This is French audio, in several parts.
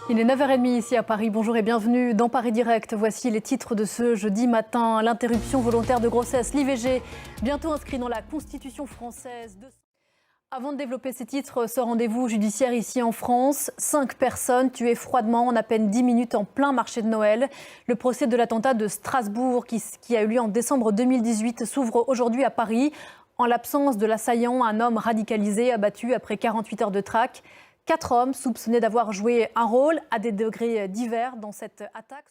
Il est 9h30 ici à Paris. Bonjour et bienvenue dans Paris Direct. Voici les titres de ce jeudi matin. L'interruption volontaire de grossesse, l'IVG, bientôt inscrit dans la Constitution française. Avant de développer ces titres, ce rendez-vous judiciaire ici en France. 5 personnes tuées froidement en à peine 10 minutes en plein marché de Noël. Le procès de l'attentat de Strasbourg qui a eu lieu en décembre 2018 s'ouvre aujourd'hui à Paris. En l'absence de l'assaillant, un homme radicalisé abattu après 48 heures de traque. 4 hommes soupçonnés d'avoir joué un rôle à des degrés divers dans cette attaque.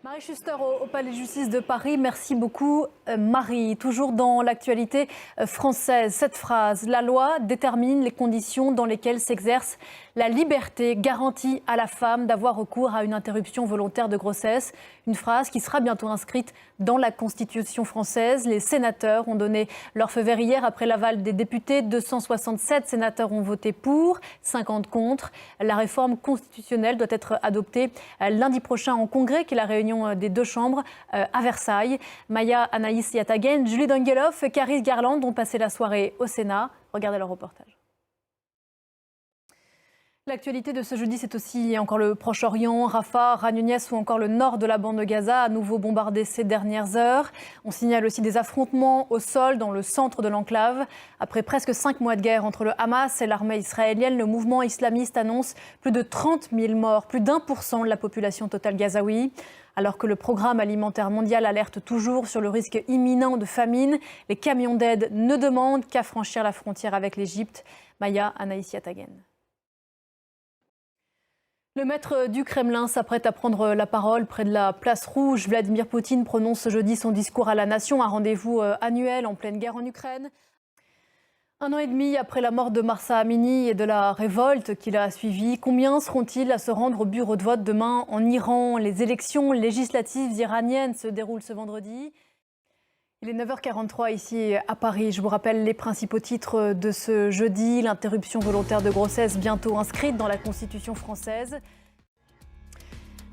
Marie Schuster au Palais de Justice de Paris, merci beaucoup. Marie, toujours dans l'actualité française, cette phrase: la loi détermine les conditions dans lesquelles s'exerce la liberté garantie à la femme d'avoir recours à une interruption volontaire de grossesse. Une phrase qui sera bientôt inscrite dans la Constitution française. Les sénateurs ont donné leur feu vert hier après l'aval des députés. 267 sénateurs ont voté pour, 50 contre. La réforme constitutionnelle doit être adoptée lundi prochain en congrès, qui est la réunion des deux chambres à Versailles. Maya Anaïs Yatagen, Julie Dangelov et Karis Garland ont passé la soirée au Sénat. Regardez leur reportage. L'actualité de ce jeudi, c'est aussi encore le Proche-Orient, Rafah, Khan Younis ou encore le nord de la bande de Gaza, à nouveau bombardé ces dernières heures. On signale aussi des affrontements au sol dans le centre de l'enclave. Après presque 5 mois de guerre entre le Hamas et l'armée israélienne, le mouvement islamiste annonce plus de 30 000 morts, plus d'1% de la population totale gazaoui. Alors que le programme alimentaire mondial alerte toujours sur le risque imminent de famine, les camions d'aide ne demandent qu'à franchir la frontière avec l'Égypte. Maya Anaïs Yatagen. Le maître du Kremlin s'apprête à prendre la parole près de la place Rouge. Vladimir Poutine prononce ce jeudi son discours à la nation, un rendez-vous annuel en pleine guerre en Ukraine. 1 an et demi après la mort de Mahsa Amini et de la révolte qui l'a suivie, combien seront-ils à se rendre au bureau de vote demain en Iran? Les élections législatives iraniennes se déroulent ce vendredi. Il est 9h43 ici à Paris. Je vous rappelle les principaux titres de ce jeudi. L'interruption volontaire de grossesse bientôt inscrite dans la Constitution française.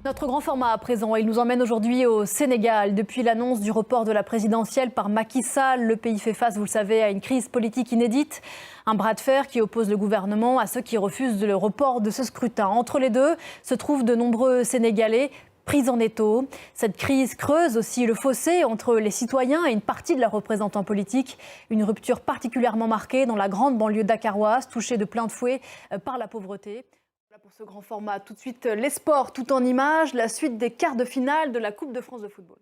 Notre grand format à présent, il nous emmène aujourd'hui au Sénégal. Depuis l'annonce du report de la présidentielle par Macky Sall, le pays fait face, vous le savez, à une crise politique inédite. Un bras de fer qui oppose le gouvernement à ceux qui refusent le report de ce scrutin. Entre les deux se trouvent de nombreux Sénégalais prise en étau. Cette crise creuse aussi le fossé entre les citoyens et une partie de leurs représentants politiques. Une rupture particulièrement marquée dans la grande banlieue dakaroise, touchée de plein de fouet par la pauvreté. Voilà pour ce grand format. Tout de suite, les sports tout en images, la suite des quarts de finale de la Coupe de France de football.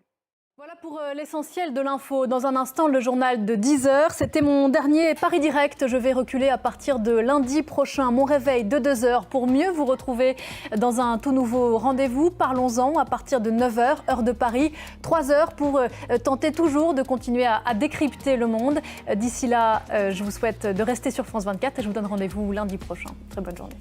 Voilà pour l'essentiel de l'info. Dans un instant, le journal de 10h. C'était mon dernier Paris Direct. Je vais reculer à partir de lundi prochain mon réveil de 2h pour mieux vous retrouver dans un tout nouveau rendez-vous. Parlons-en à partir de 9h, heure de Paris. 3h pour tenter toujours de continuer à décrypter le monde. D'ici là, je vous souhaite de rester sur France 24 et je vous donne rendez-vous lundi prochain. Très bonne journée.